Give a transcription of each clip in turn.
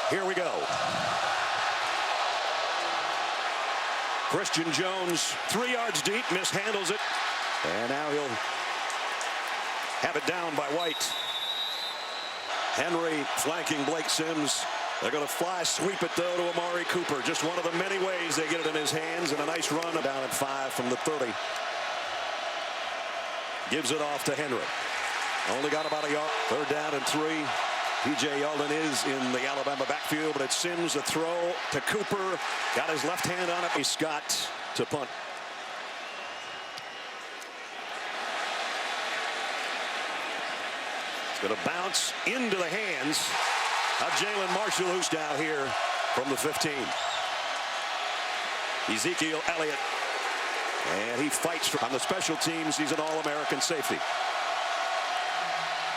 Here we go. Christian Jones, 3 yards deep, mishandles it. And now he'll have it down by White. Henry flanking Blake Sims. They're going to fly sweep it, though, to Amari Cooper. Just one of the many ways they get it in his hands, and a nice run down at 5 from the 30. Gives it off to Henry. Only got about a yard. 3rd down and 3. P.J. Yeldon is in the Alabama backfield, but it's Sims, a throw to Cooper. Got his left hand on it. He's Scott to punt. It's going to bounce into the hands of Jalen Marshall, who's down here from the 15. Ezekiel Elliott. And he fights on the special teams. He's an All-American safety.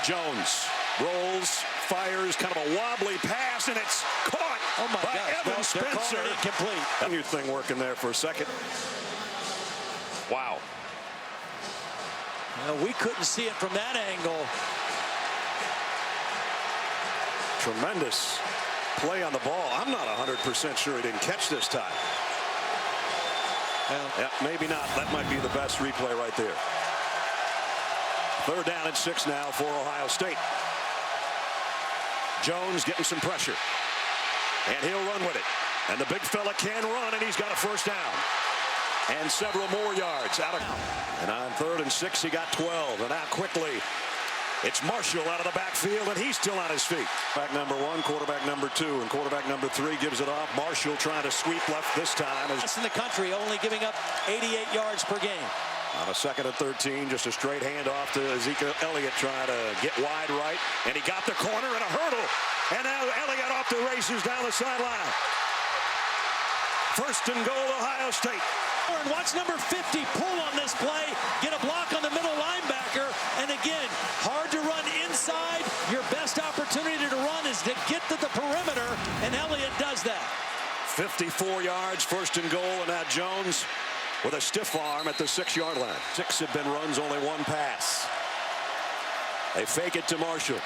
Jones rolls, fires, kind of a wobbly pass, and it's caught by Evan Spencer. Incomplete. Your thing working there for a second. Wow. Well, we couldn't see it from that angle. Tremendous play on the ball. I'm not 100% sure he didn't catch this time. Well, yeah, maybe not. That might be the best replay right there. 3rd down and 6 now for Ohio State. Jones getting some pressure. And he'll run with it. And the big fella can run, and he's got a 1st down. And several more yards out of. And on 3rd and 6, he got 12. And now quickly, it's Marshall out of the backfield, and he's still on his feet. Back number 1, quarterback number 2, and quarterback number 3 gives it off. Marshall trying to sweep left this time. Best in the country, only giving up 88 yards per game. On a 2nd and 13, just a straight handoff to Ezekiel Elliott, trying to get wide right, and he got the corner and a hurdle. And now Elliott off the races down the sideline. 1st and goal, Ohio State. And watch number 50 pull on this play, get a block on the middle linebacker, and again, hard to run inside. Your best opportunity to run is to get to the perimeter, and Elliott does that. 54 yards, 1st and goal, and now Jones with a stiff arm at the 6-yard line. 6 have been runs, only 1 pass. They fake it to Marshall.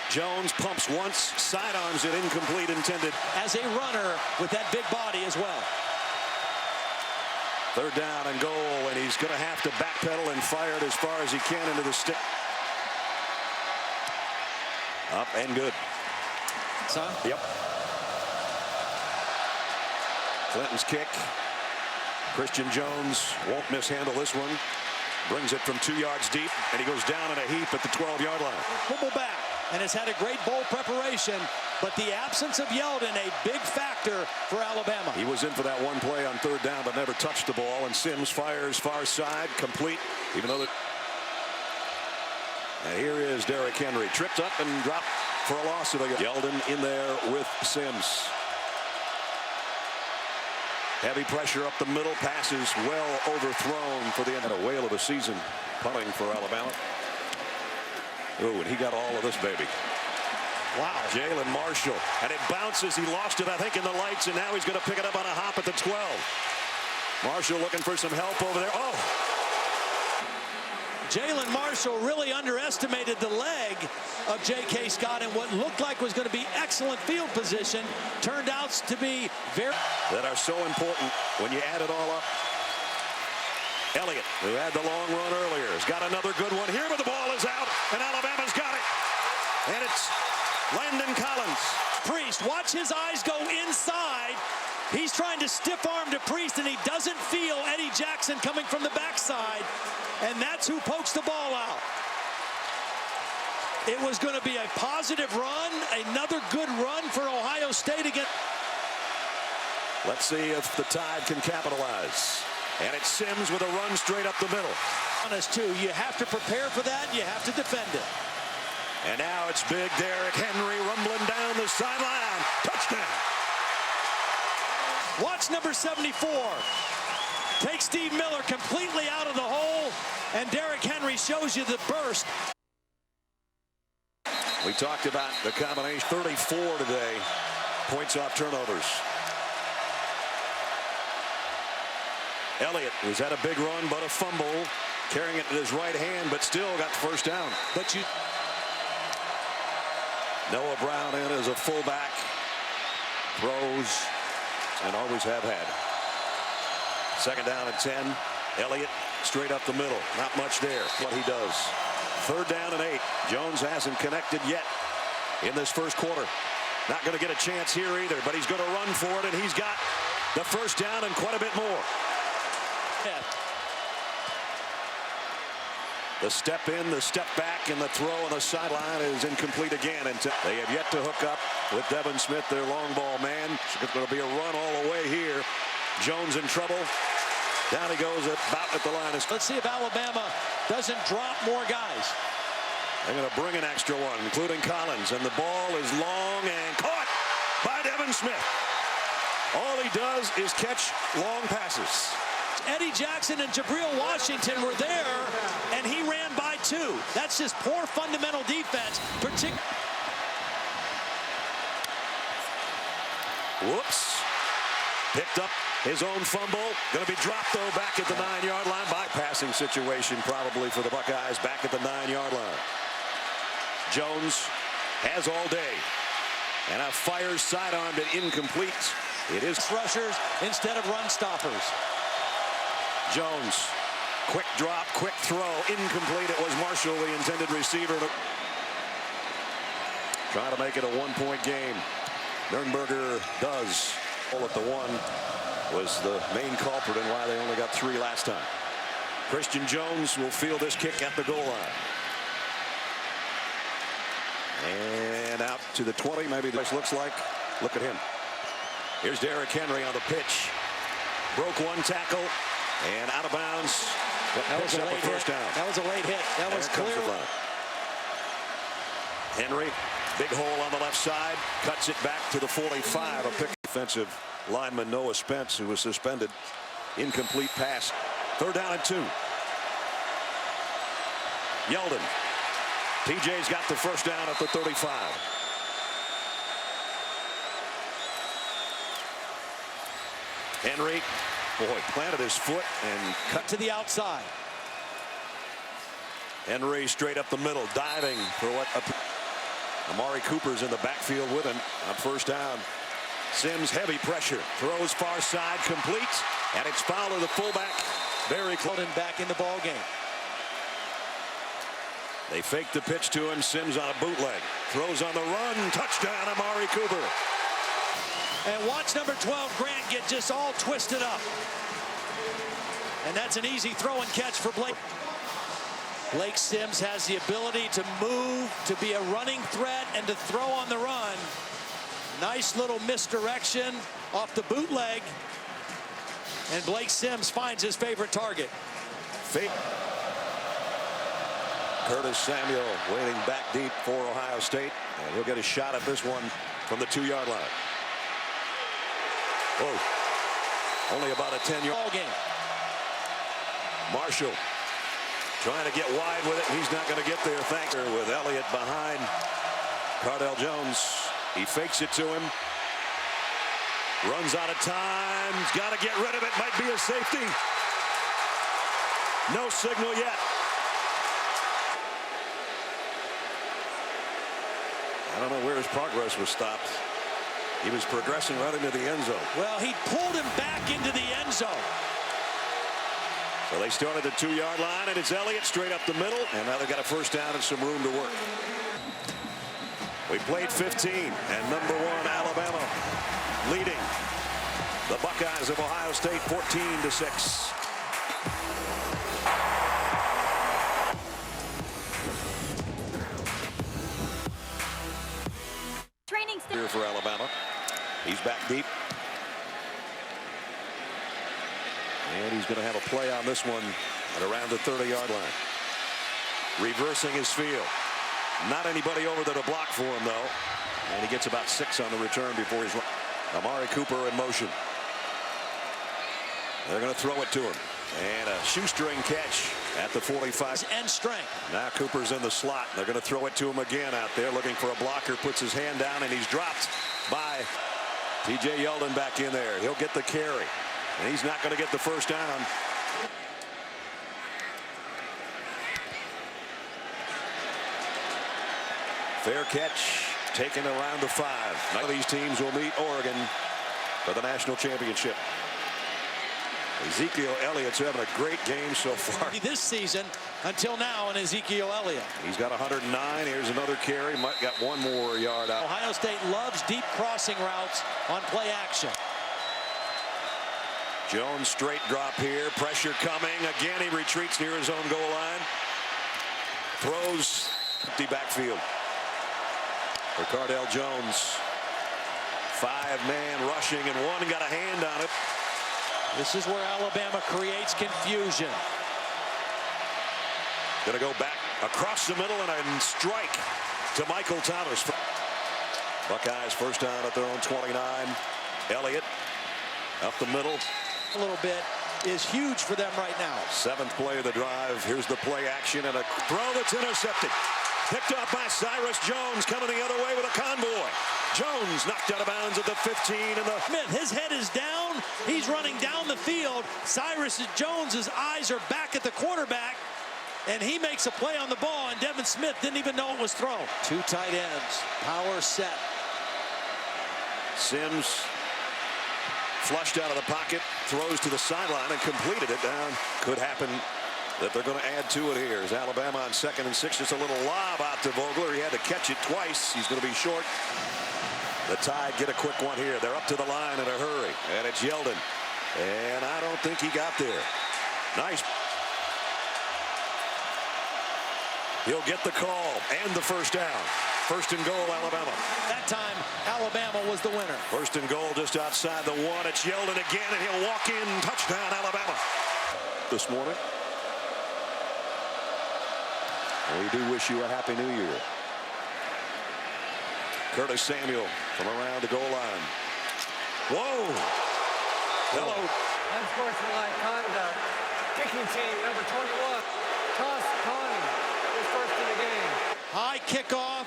Jones pumps once, sidearms it, incomplete, intended. As a runner with that big body as well. 3rd down and goal, and he's going to have to backpedal and fire it as far as he can into the stick. Up and good. Son? Yep. Clinton's kick. Christian Jones won't mishandle this one. Brings it from 2 yards deep, and he goes down in a heap at the 12-yard line. Football back, and has had a great bowl preparation, but the absence of Yeldon, a big factor for Alabama. He was in for that one play on 3rd down, but never touched the ball, and Sims fires far side, complete, even though that. And here is Derrick Henry, tripped up and dropped for a loss of a Yeldon in there with Sims. Heavy pressure up the middle, passes well overthrown for the end of a whale of a season punting for Alabama. Oh, and he got all of this, baby. Wow. Jalen Marshall, and it bounces. He lost it, I think, in the lights, and now he's going to pick it up on a hop at the 12. Marshall looking for some help over there. Oh! Jalen Marshall really underestimated the leg of J.K. Scott, and what looked like was going to be excellent field position turned out to be very. That are so important when you add it all up. Elliott, who had the long run earlier, has got another good one here, but the ball is out, and Alabama's got it. And it's Landon Collins. Priest, watch his eyes go inside. He's trying to stiff arm to Priest, and he doesn't feel Eddie Jackson coming from the backside, and that's who pokes the ball out. It was going to be a positive run, another good run for Ohio State again. Let's see if the Tide can capitalize. And it's Sims with a run straight up the middle. Honest, too, you have to prepare for that, you have to defend it. And now it's big Derrick Henry rumbling down the sideline. Touchdown. Watch number 74. Take Steve Miller completely out of the hole, and Derrick Henry shows you the burst. We talked about the combination. 34 today. Points off turnovers. Elliott, who's had a big run, but a fumble. Carrying it in his right hand, but still got the 1st down. But you. Noah Brown in as a fullback. throws, and always have had. Second down and 10. Elliott straight up the middle. Not much there. What he does. Third down and 8. Jones hasn't connected yet in this first quarter. Not going to get a chance here either, but he's going to run for it, and he's got the first down and quite a bit more. Yeah. The step in, the step back, and the throw on the sideline is incomplete again. And they have yet to hook up with Devin Smith, their long ball man. It's going to be a run all the way here. Jones in trouble. Down he goes about at the line. Let's see if Alabama doesn't drop more guys. They're going to bring an extra one, including Collins. And the ball is long and caught by Devin Smith. All he does is catch long passes. Eddie Jackson and Jabril Washington were there, and he ran by 2. That's just poor fundamental defense. Whoops. Picked up his own fumble. Going to be dropped, though, back at the 9-yard line. Bypassing situation probably for the Buckeyes back at the 9-yard line. Jones has all day. And a fires sidearm but incomplete. It is rushers instead of run stoppers. Jones, quick drop, quick throw, incomplete. It was Marshall, the intended receiver. Trying to make it a 1-point game. Nurnberger does. All at the 1 was the main culprit and why they only got 3 last time. Christian Jones will field this kick at the goal line. And out to the 20, maybe this looks like. Look at him. Here's Derrick Henry on the pitch. Broke 1 tackle. And out of bounds. That was a late first hit. down. That was a late hit. That was clear. Henry, big hole on the left side, cuts it back to the 45. A pick. Defensive lineman Noah Spence, who was suspended. Incomplete pass. Third down and 2. Yeldon. TJ's got the first down at the 35. Henry. Boy, planted his foot and cut to the outside. Henry straight up the middle, diving for what Amari Cooper's in the backfield with him on first down. Sims heavy pressure, throws far side, complete, and it's Fowler, the fullback, very close. And back in the ball game. They fake the pitch to him. Sims on a bootleg, throws on the run, touchdown Amari Cooper. And watch number 12 Grant get just all twisted up. And that's an easy throw and catch for Blake. Blake Sims has the ability to move, to be a running threat, and to throw on the run. Nice little misdirection off the bootleg. And Blake Sims finds his favorite target. Curtis Samuel waiting back deep for Ohio State. And he'll get a shot at this one from the 2-yard line. Whoa. Only about a 10-yard ball game. Marshall trying to get wide with it. He's not going to get there. Thanks with Elliott behind Cardell Jones. He fakes it to him. Runs out of time. He's got to get rid of it. Might be a safety. No signal yet. I don't know where his progress was stopped. He was progressing right into the end zone. Well, he pulled him back into the end zone. So they started the 2-yard line, and it's Elliott straight up the middle, and now they've got a first down and some room to work. We played 15, and number 1 Alabama leading the Buckeyes of Ohio State 14-6. Here for Alabama. He's back deep. And he's going to have a play on this one at around the 30-yard line. Reversing his field. Not anybody over there to block for him, though. And he gets about 6 on the return before he's Amari Cooper in motion. They're going to throw it to him. And a shoestring catch at the 45. And strength. Now Cooper's in the slot. They're going to throw it to him again out there, looking for a blocker. Puts his hand down, and he's dropped by TJ Yeldon back in there. He'll get the carry. And he's not going to get the first down. Fair catch taking a round of 5. None of these teams will meet Oregon for the national championship. Ezekiel Elliott's having a great game so far this season until now in Ezekiel Elliott. He's got 109. Here's another carry. Might got one more yard out. Ohio State loves deep crossing routes on play action. Jones straight drop here. Pressure coming. Again, he retreats near his own goal line. Throws empty backfield. For Cardell Jones. 5-man rushing, and one got a hand on it. This is where Alabama creates confusion. Gonna go back across the middle and a strike to Michael Thomas. Buckeyes first down at their own 29. Elliott up the middle. A little bit is huge for them right now. 7th play of the drive. Here's the play action and a throw that's intercepted. Picked off by Cyrus Jones, coming the other way with a convoy. Jones knocked out of bounds at the 15. And the Smith, his head is down. He's running down the field. Cyrus Jones's eyes are back at the quarterback, and he makes a play on the ball, and Devin Smith didn't even know it was thrown. 2 tight ends, power set. Sims flushed out of the pocket, throws to the sideline and completed it down. Could happen that they're going to add to it here. Is Alabama on 2nd and 6. Just a little lob out to Vogler. He had to catch it twice. He's going to be short. The Tide get a quick one here. They're up to the line in a hurry. And it's Yeldon. And I don't think he got there. Nice. He'll get the call and the first down. 1st and goal, Alabama. That time, Alabama was the winner. 1st and goal just outside the 1. It's Yeldon again, and he'll walk in. Touchdown, Alabama. This morning. We do wish you a Happy New Year. Curtis Samuel from around the goal line. Whoa! Hello. Unsportsmanlike conduct. Kicking team number 21. Toss Connie is first in the game. High kickoff.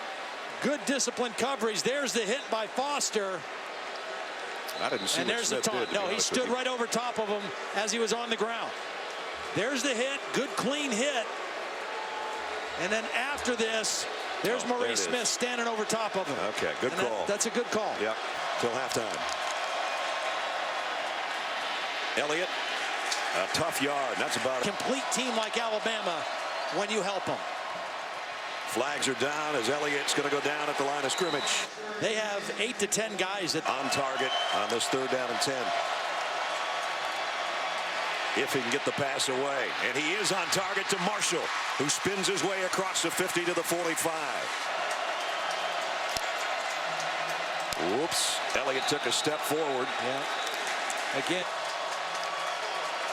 Good disciplined coverage. There's the hit by Foster. I didn't see and what there's Smith the taunt. did, No, he stood right over top of him as he was on the ground. There's the hit. Good clean hit. And then after this, there's Maurice Smith standing over top of him. Okay, good call. That's a good call. Yep, till halftime. Elliott, a tough yard. That's about it. Complete team like Alabama when you help them. Flags are down as Elliott's going to go down at the line of scrimmage. They have 8 to 10 guys that on target on this 3rd down and 10. If he can get the pass away. And he is on target to Marshall, who spins his way across the 50 to the 45. Whoops. Elliott took a step forward. Yeah. Again.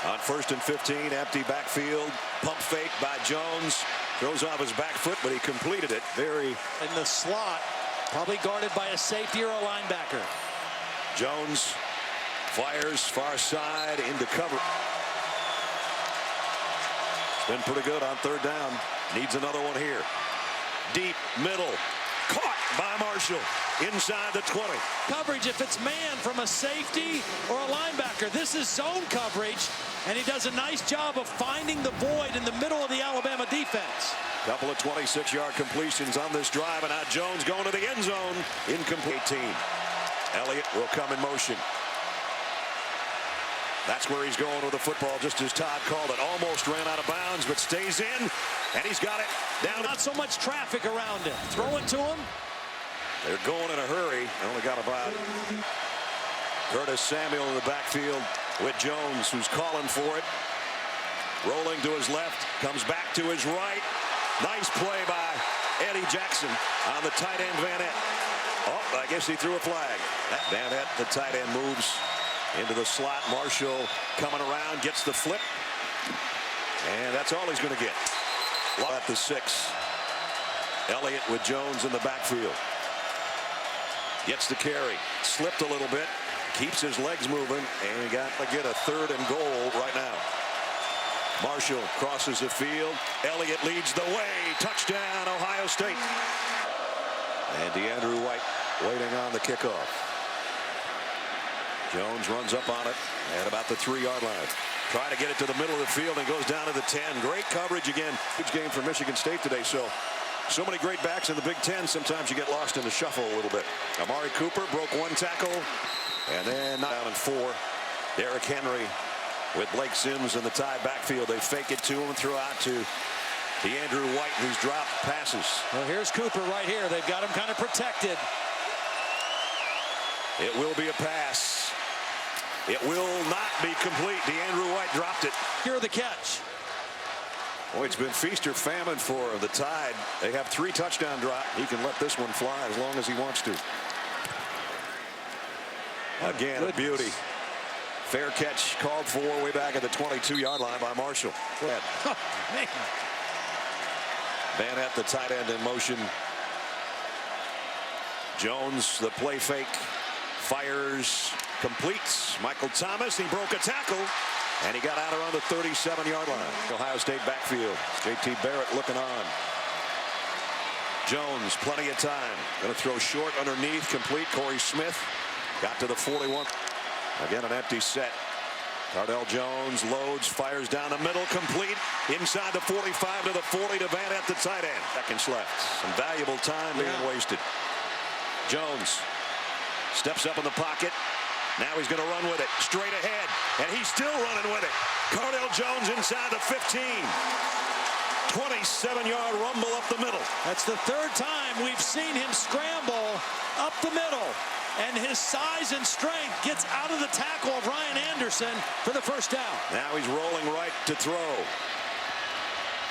On 1st and 15, empty backfield. Pump fake by Jones. Throws off his back foot, but he completed it. Very in the slot. Probably guarded by a safety or a linebacker. Jones fires far side into cover. Been pretty good on 3rd down. Needs another one here. Deep middle. Caught by Marshall. Inside the 20. Coverage if it's man from a safety or a linebacker. This is zone coverage, and he does a nice job of finding the void in the middle of the Alabama defense. Couple of 26-yard completions on this drive, and now Jones going to the end zone. Incomplete team. Elliott will come in motion. That's where he's going with the football, just as Todd called it. Almost ran out of bounds, but stays in, and he's got it down. Not so much traffic around him. Throw it to him. They're going in a hurry. Only got about Curtis Samuel in the backfield with Jones, who's calling for it. Rolling to his left, comes back to his right. Nice play by Eddie Jackson on the tight end Van Ett. Oh, I guess he threw a flag. That Van Ett, the tight end, moves into the slot. Marshall coming around, gets the flip. And that's all he's going to get. At the 6. Elliott with Jones in the backfield. Gets the carry. Slipped a little bit. Keeps his legs moving. And he got to get a 3rd and goal right now. Marshall crosses the field. Elliott leads the way. Touchdown, Ohio State. And DeAndrew White waiting on the kickoff. Jones runs up on it at about the 3-yard line. Trying to get it to the middle of the field and goes down to the 10. Great coverage again. Huge game for Michigan State today. So So many great backs in the Big Ten. Sometimes you get lost in the shuffle a little bit. Amari Cooper broke one tackle, and then down and 4. Derrick Henry with Blake Sims in the tie backfield. They fake it to him, throw out to Andrew White, who's dropped passes. Well, here's Cooper right here. They've got him kind of protected. It will be a pass. It will not be complete. Andrew White dropped it. Here the catch. Boy, it's been feast or famine for the Tide. They have 3 touchdown drops. He can let this one fly as long as he wants to. Again, a beauty. Fair catch called for way back at the 22-yard line by Marshall. Go ahead. Van at the tight end in motion. Jones, the play fake, fires, completes. Michael Thomas, he broke a tackle, and he got out around the 37-yard line. Ohio State backfield. J.T. Barrett looking on. Jones, plenty of time. Going to throw short underneath, complete. Corey Smith got to the 41. Again, an empty set. Cardell Jones loads, fires down the middle, complete. Inside the 45 to the 40 to Van at the tight end. Seconds left. Some valuable time being wasted. Jones steps up in the pocket. Now he's going to run with it straight ahead, and he's still running with it. Cardell Jones inside the 15. 27-yard rumble up the middle. That's the 3rd time we've seen him scramble up the middle, and his size and strength gets out of the tackle of Ryan Anderson for the first down. Now he's rolling right to throw,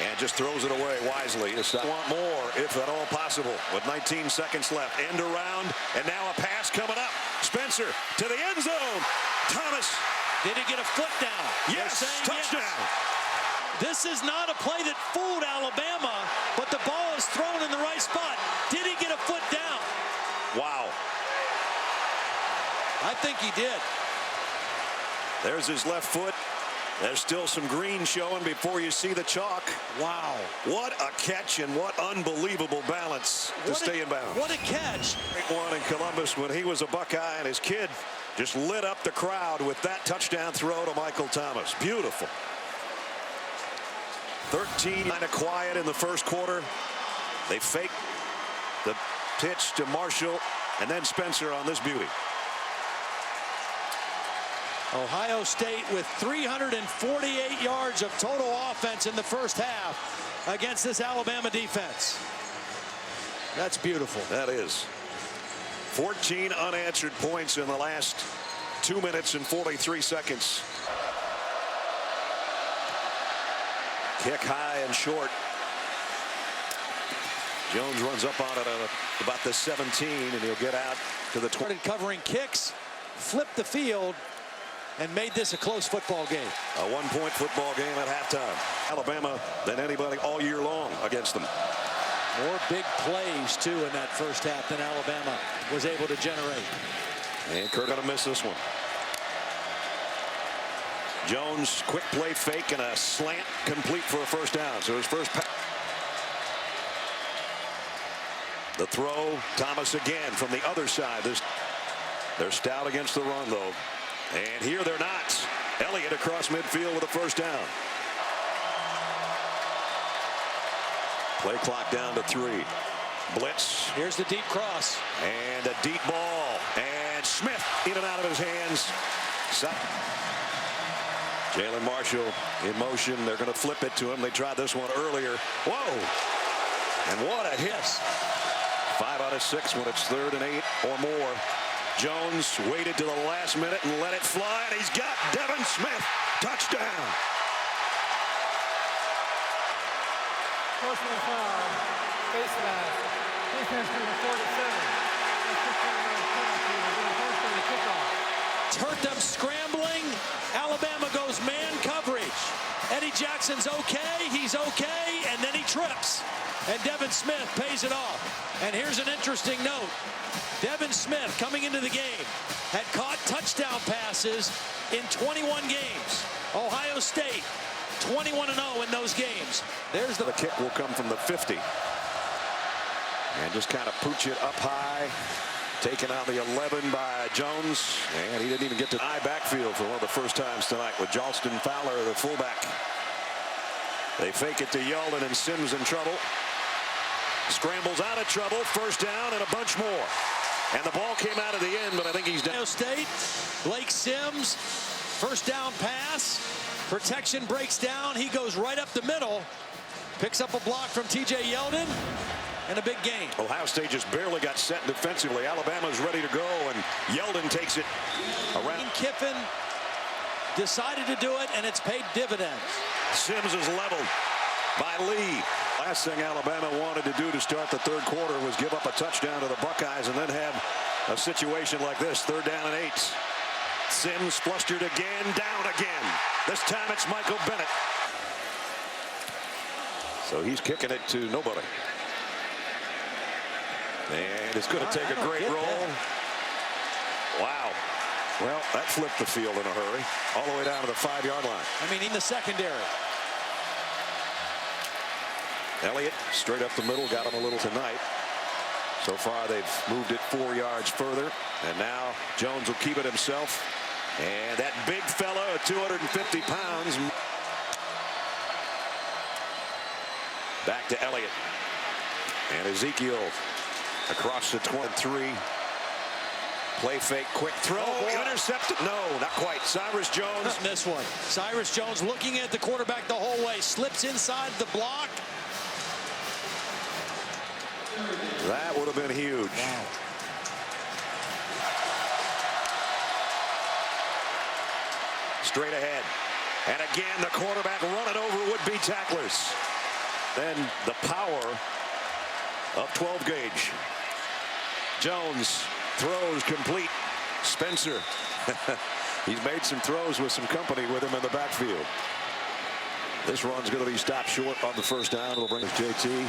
and just throws it away wisely. It's not want more, if at all possible, with 19 seconds left. End around, and now a pass coming up. Spencer to the end zone. Thomas. Did he get a foot down? Yes, touchdown. Yes. This is not a play that fooled Alabama, but the ball is thrown in the right spot. Did he get a foot down? Wow. I think he did. There's his left foot. There's still some green showing before you see the chalk. Wow. What a catch, and what unbelievable balance to stay in bounds. What a catch. One in Columbus when he was a Buckeye, and his kid just lit up the crowd with that touchdown throw to Michael Thomas. Beautiful. 13 kind of quiet in the first quarter. They fake the pitch to Marshall, and then Spencer on this beauty. Ohio State with 348 yards of total offense in the first half against this Alabama defense. That's beautiful. That is. 14 unanswered points in the last 2 minutes and 43 seconds. Kick high and short. Jones runs up on it at about the 17, and he'll get out to the 20. Started covering kicks, flipped the field, and made this a close football game. A 1-point football game at halftime. Alabama than anybody all year long against them. More big plays, too, in that first half than Alabama was able to generate. And Kirk going to miss this one. Jones, quick play fake and a slant complete for a first down. So his first pass. The throw, Thomas again from the other side. They're stout against the run, though. And here they're not. Elliott across midfield with a first down. Play clock down to 3. Blitz. Here's the deep cross. And a deep ball. And Smith in and out of his hands. Jalen Marshall in motion. They're going to flip it to him. They tried this one earlier. Whoa. And what a hit. 5 out of 6 when it's 3rd and 8 or more. Jones waited to the last minute and let it fly, and he's got Devin Smith. Touchdown. Personal foul, face mask, defense number 47. It's hurt them scrambling. Alabama goes man coverage. Eddie Jackson's okay, he's okay, and then he trips. And Devin Smith pays it off. And here's an interesting note. Devin Smith, coming into the game, had caught touchdown passes in 21 games. Ohio State, 21-0 in those games. There's The kick will come from the 50. And just kind of pooch it up high. Taken out the 11 by Jones. And he didn't even get to the high backfield for one of the first times tonight with Jalston Fowler, the fullback. They fake it to Yeldon, and Sims in trouble. Scrambles out of trouble. First down and a bunch more. And the ball came out of the end, but I think he's down. State, Blake Sims, first down pass. Protection breaks down. He goes right up the middle. Picks up a block from T.J. Yeldon. And a big gain. Ohio State just barely got set defensively. Alabama's ready to go, and Yeldon takes it around. Kiffin decided to do it, and it's paid dividends. Sims is leveled by Lee. Last thing Alabama wanted to do to start the third quarter was give up a touchdown to the Buckeyes and then have a situation like this, 3rd down and 8. Sims flustered again, down again. This time it's Michael Bennett. So he's kicking it to nobody. And it's going to take a great roll. Wow. Well, that flipped the field in a hurry. All the way down to the 5-yard line. I mean, in the secondary. Elliott straight up the middle, got him a little tonight. So far they've moved it 4 yards further. And now Jones will keep it himself. And that big fella at 250 pounds. Back to Elliott. And Ezekiel across the 23. Play fake, quick throw, intercepted. No, not quite. Cyrus Jones. This one. Cyrus Jones looking at the quarterback the whole way. Slips inside the block. That would have been huge. Wow. Straight ahead. And again, the quarterback running over would-be tacklers. Then the power of 12 gauge. Jones throws complete. Spencer. He's made some throws with some company with him in the backfield. This run's going to be stopped short on the first down. It'll bring us JT.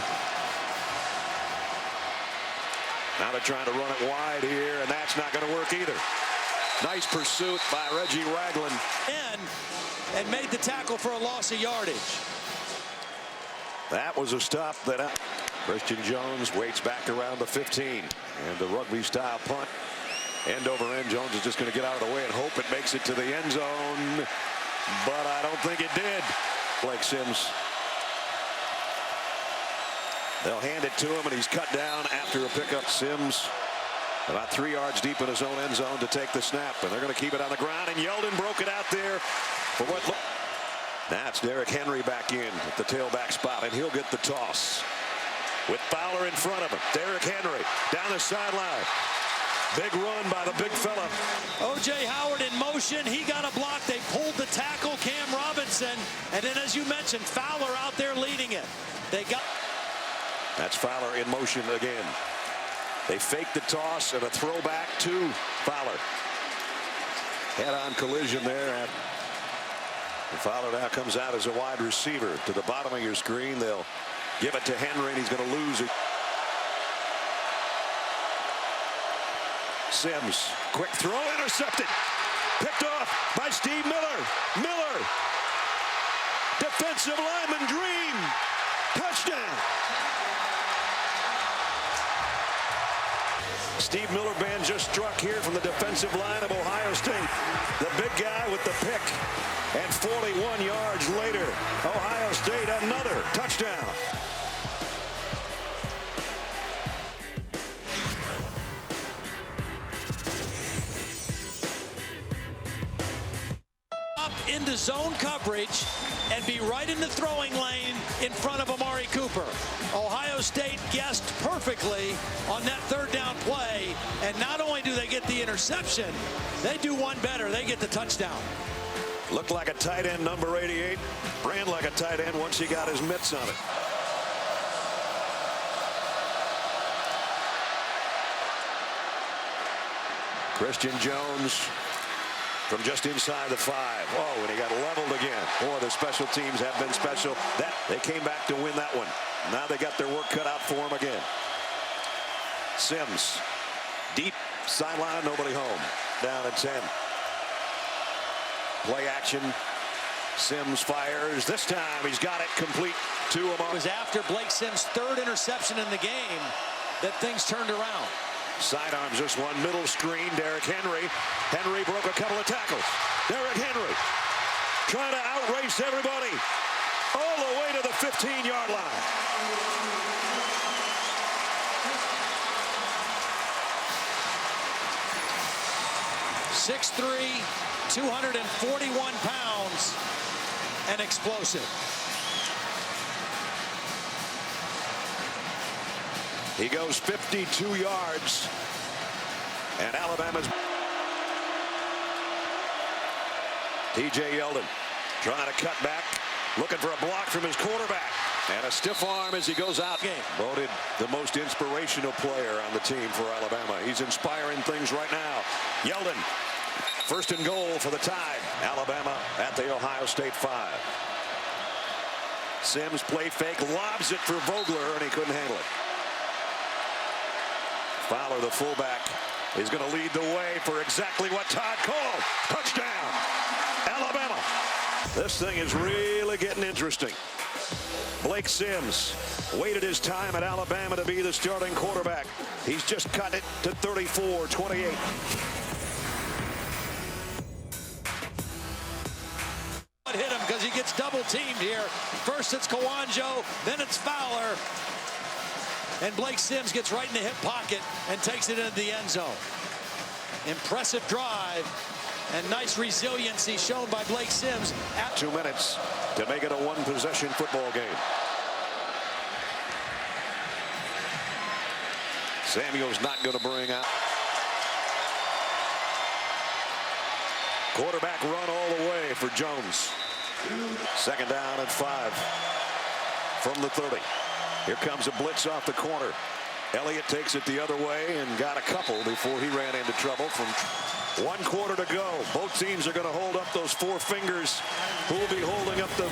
Now they're trying to run it wide here, and that's not going to work either. Nice pursuit by Reggie Ragland. And made the tackle for a loss of yardage. That was a stop that Christian Jones waits back around the 15. And the rugby style punt. End over end. Jones is just going to get out of the way and hope it makes it to the end zone. But I don't think it did. Blake Sims. They'll hand it to him, and he's cut down after a pickup. Sims about 3 yards deep in his own end zone to take the snap, and they're going to keep it on the ground. And Yeldon broke it out there for what? Now it's Derrick Henry back in at the tailback spot, and he'll get the toss with Fowler in front of him. Derrick Henry down the sideline. Big run by the big fella. O.J. Howard in motion. He got a block. They pulled the tackle, Cam Robinson, and then, as you mentioned, Fowler out there leading it. They got. That's Fowler in motion again. They fake the toss and a throwback to Fowler. Head-on collision there. And Fowler now comes out as a wide receiver. To the bottom of your screen, they'll give it to Henry, and he's going to lose it. Sims, quick throw, intercepted. Picked off by Steve Miller. Miller. Defensive lineman dream. Touchdown. Steve Miller band just struck here from the defensive line of Ohio State. The big guy with the pick. And 41 yards later, Ohio State another touchdown. Up into zone coverage and be right in the throwing lane in front of Amari Cooper. Ohio State guessed perfectly on that 3rd down play, and not only do they get the interception, they do one better. They get the touchdown. Looked like a tight end, number 88. Ran like a tight end once he got his mitts on it. Christian Jones from just inside the 5. Oh, and he got leveled again. Boy, the special teams have been special. They came back to win that one. Now they got their work cut out for them again. Sims, deep sideline, nobody home. Down at 10. Play action. Sims fires. This time he's got it complete to him. It was after Blake Sims' 3rd interception in the game that things turned around. Sidearms this one, middle screen, Derrick Henry. Henry broke a couple of tackles. Derrick Henry trying to outrace everybody all the way to the 15-yard line. 6'3", 241 pounds, and explosive. He goes 52 yards, and Alabama's T.J. Yeldon trying to cut back, looking for a block from his quarterback, and a stiff arm as he goes out. Voted the most inspirational player on the team for Alabama. He's inspiring things right now. Yeldon, first and goal for the Tide. Alabama at the Ohio State 5. Sims play fake, lobs it for Vogler, and he couldn't handle it. Fowler, the fullback, is going to lead the way for exactly what Todd called. Touchdown, Alabama. This thing is really getting interesting. Blake Sims waited his time at Alabama to be the starting quarterback. He's just cut it to 34-28. Hit him because he gets double teamed here. First it's Kawanjo, then it's Fowler. And Blake Sims gets right in the hip pocket and takes it into the end zone. Impressive drive and nice resiliency shown by Blake Sims. 2 minutes to make it a one-possession football game. Samuel's not going to bring out. Quarterback run all the way for Jones. Second down and 5 from the 30. Here comes a blitz off the corner. Elliott takes it the other way and got a couple before he ran into trouble. From 1 quarter to go, both teams are going to hold up those 4 fingers. Who will be holding up the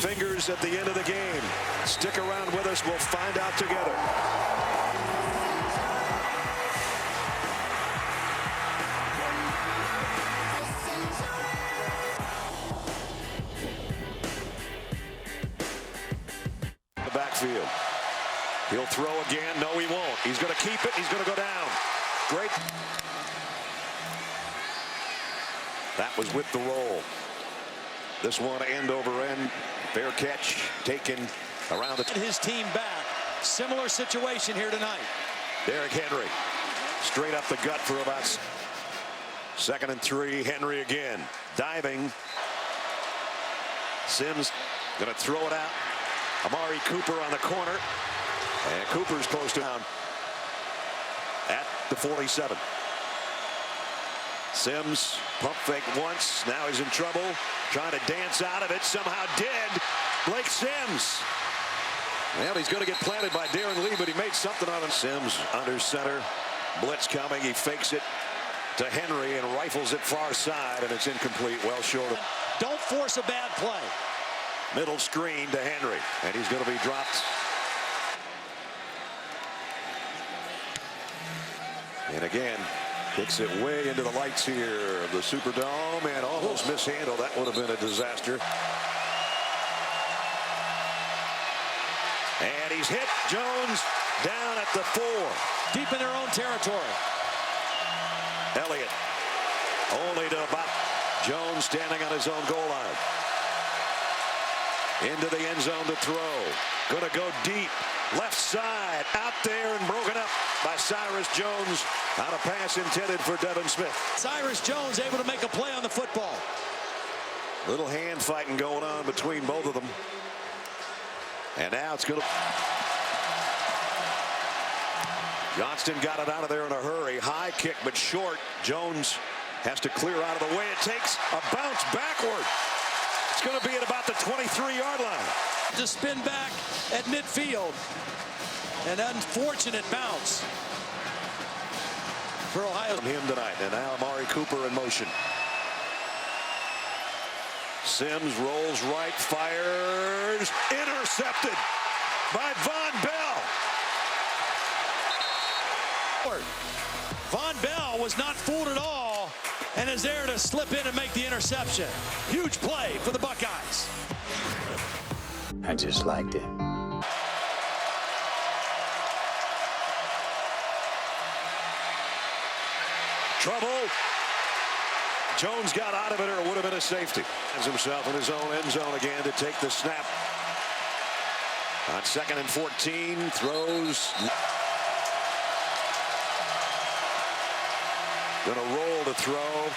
fingers at the end of the game? Stick around with us. We'll find out together. The backfield. He'll throw again. No, he won't. He's going to keep it. He's going to go down. Great. That was with the roll. This one end over end. Fair catch taken around the. His team back. Similar situation here tonight. Derrick Henry straight up the gut for about 2nd and 3. Henry again diving. Sims going to throw it out. Amari Cooper on the corner. And Cooper's close down at the 47. Sims pump fake once. Now he's in trouble. Trying to dance out of it. Somehow did. Blake Sims. Well, he's going to get planted by Darren Lee, but he made something of it. Sims under center. Blitz coming. He fakes it to Henry and rifles it far side, and it's incomplete. Well short of. Don't force a bad play. Middle screen to Henry, and he's going to be dropped. And again, kicks it way into the lights here of the Superdome and almost mishandled. That would have been a disaster. And he's hit. Jones down at the 4. Deep in their own territory. Elliott only to about Jones standing on his own goal line. Into the end zone to throw. Going to go deep. Left side. Out there and broken up by Cyrus Jones on a pass intended for Devin Smith. Cyrus Jones able to make a play on the football. Little hand fighting going on between both of them. And now it's going to. Johnston got it out of there in a hurry. High kick, but short. Jones has to clear out of the way. It takes a bounce backward. It's going to be at about the 23-yard line. To spin back at midfield. An unfortunate bounce for Ohio. From him tonight, and now Amari Cooper in motion. Sims rolls right, fires, intercepted by Von Bell. Von Bell was not fooled at all and is there to slip in and make the interception. Huge play for the Buckeyes. I just liked it. Trouble. Jones got out of it, or it would have been a safety. Finds himself in his own end zone again to take the snap. On 2nd and 14, throws. Gonna roll to throw.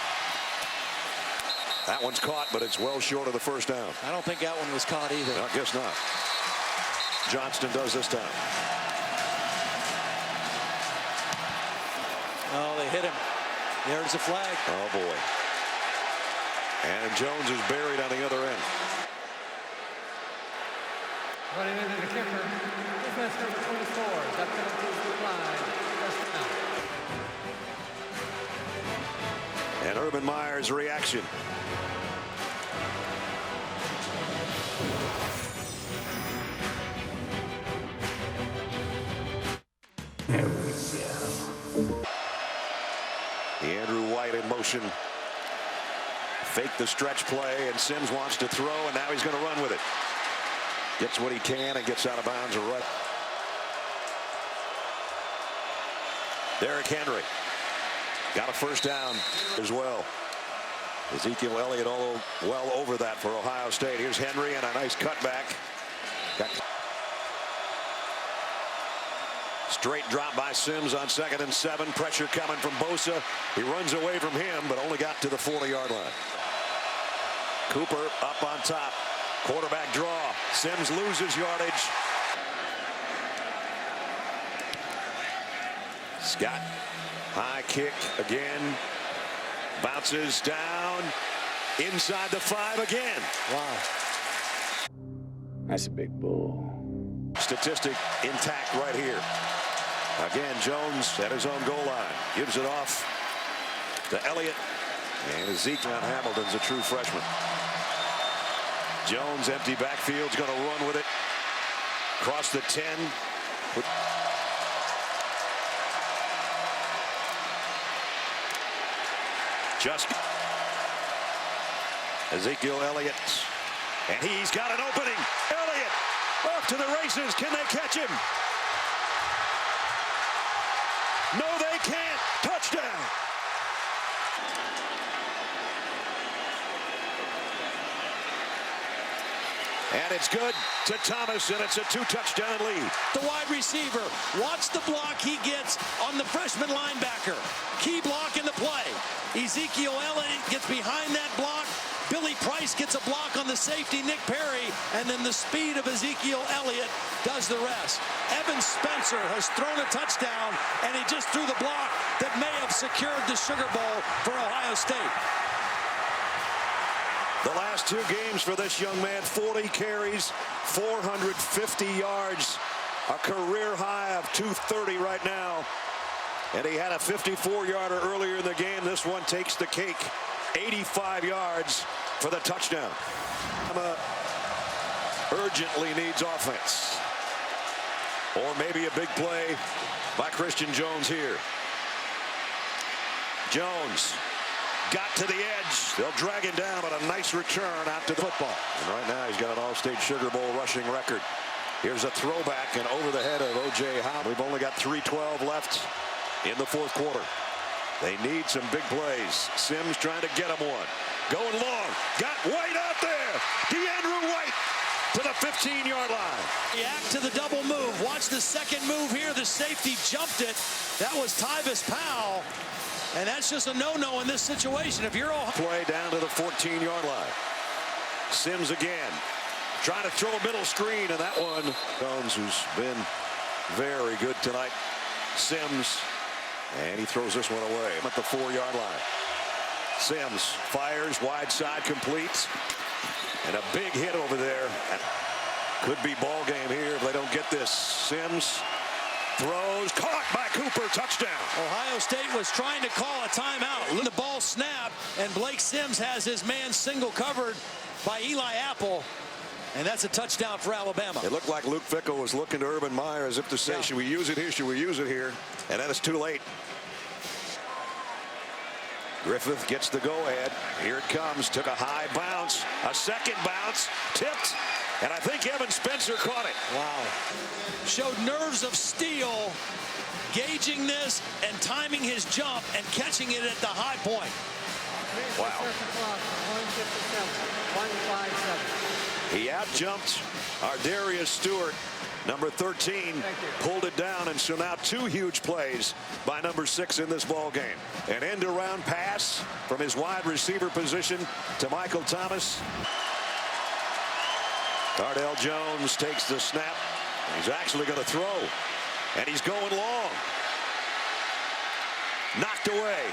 That one's caught, but it's well short of the first down. I don't think that one was caught either. I guess not. Johnston does this time. Oh, they hit him. There's a flag. Oh, boy. And Jones is buried on the other end. Running into the kicker. Defense number 24. That penalty is declined. First down. And Urban Meyer's reaction. There we go. Andrew White in motion. Fake the stretch play, and Sims wants to throw, and now he's going to run with it. Gets what he can and gets out of bounds right. Derrick Henry got a first down as well. Ezekiel Elliott all well over that for Ohio State. Here's Henry and a nice cutback. Straight drop by Sims on 2nd and 7. Pressure coming from Bosa. He runs away from him, but only got to the 40-yard line. Cooper up on top. Quarterback draw. Sims loses yardage. Scott, high kick again. Bounces down. Inside the 5 again. Wow. That's a big bull. Statistic intact right here. Again, Jones at his own goal line. Gives it off to Elliott. And Ezekiel Hamilton's a true freshman. Jones, empty backfield's going to run with it. Across the 10. Just Ezekiel Elliott. And he's got an opening. Elliott off to the races. Can they catch him? No, they can't. Touchdown. And it's good to Thomas, and it's a 2-touchdown lead. The wide receiver, watch the block he gets on the freshman linebacker. Key block in the play. Ezekiel Elliott gets behind that block. Billy Price gets a block on the safety, Nick Perry, and then the speed of Ezekiel Elliott does the rest. Evan Spencer has thrown a touchdown, and he just threw the block that may have secured the Sugar Bowl for Ohio State. The last 2 games for this young man, 40 carries, 450 yards, a career high of 230 right now. And he had a 54-yarder earlier in the game. This one takes the cake, 85 yards for the touchdown. Urgently needs offense. Or maybe a big play by Christian Jones here. Jones got to the edge. They'll drag him down, but a nice return out to the football. And right now he's got an Allstate Sugar Bowl rushing record. Here's a throwback and over the head of O.J. Howard. We've only got 3:12 left in the 4th quarter. They need some big plays. Sims trying to get him one. Going long. Got White out there. DeAndre White to the 15-yard line. React to the double move. Watch the second move here. The safety jumped it. That was Tyvis Powell. And that's just a no-no in this situation. If you're play down to the 14-yard line. Sims again. Trying to throw a middle screen, and that one. Jones, who's been very good tonight. Sims. And he throws this one away at the 4-yard line. Sims fires wide side, complete. And a big hit over there. Could be ball game here if they don't get this. Sims throws, caught by Cooper, touchdown. Ohio State was trying to call a timeout. The ball snapped, and Blake Sims has his man single covered by Eli Apple. And that's a touchdown for Alabama. It looked like Luke Fickell was looking to Urban Meyer as if to say, should we use it here? Should we use it here? And then it's too late. Griffith gets the go-ahead. Here it comes. Took a high bounce. A second bounce. Tipped. And I think Evan Spencer caught it. Wow. Showed nerves of steel, gauging this and timing his jump and catching it at the high point. Wow. He out-jumped our Darius Stewart Number 13 pulled it down, and so now 2 huge plays by number 6 in this ball game. An end-around pass from his wide receiver position to Michael Thomas. Cardell Jones takes the snap. He's actually going to throw, and he's going long. Knocked away,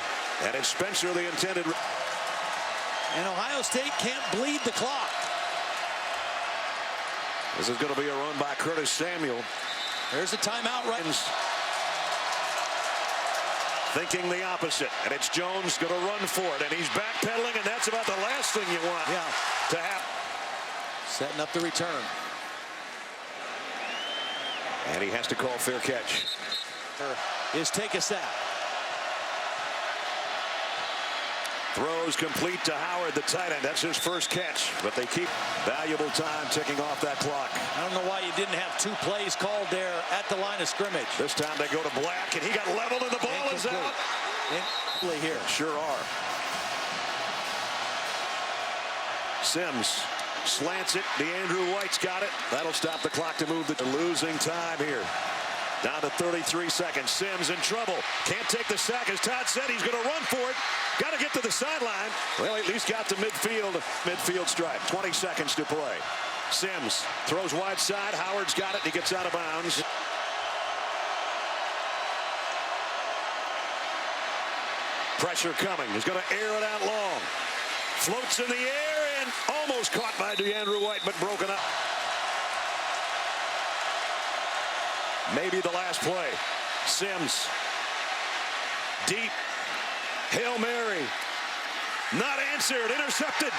and it's Spencer, the intended. And Ohio State can't bleed the clock. This is going to be a run by Curtis Samuel. There's a timeout right. Thinking the opposite, and it's Jones going to run for it, and he's backpedaling, and that's about the last thing you want to happen. Setting up the return. And he has to call fair catch. Is take a sack. Throws complete to Howard, the tight end. That's his first catch, but they keep valuable time ticking off that clock. I don't know why you didn't have 2 plays called there at the line of scrimmage. This time they go to Black, and he got leveled, and the ball is out. Here. Sure are. Sims slants it. DeAndrew White's got it. That'll stop the clock to move the losing time here. Down to 33 seconds. Sims in trouble. Can't take the sack. As Todd said, he's going to run for it. Got to get to the sideline. Well, at least got to midfield stripe. 20 seconds to play. Sims throws wide side. Howard's got it. He gets out of bounds. Pressure coming. He's going to air it out long. Floats in the air and almost caught by DeAndrew White, but broken up. Maybe the last play. Sims. Deep. Hail Mary. Not answered. Intercepted.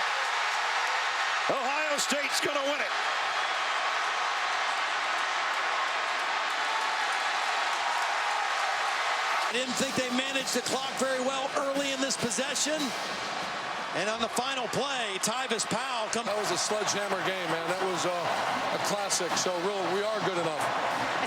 Ohio State's going to win it. I didn't think they managed the clock very well early in this possession. And on the final play, Tyvis Powell comes. That was a sledgehammer game, man. That was a classic. So, really, we are good enough.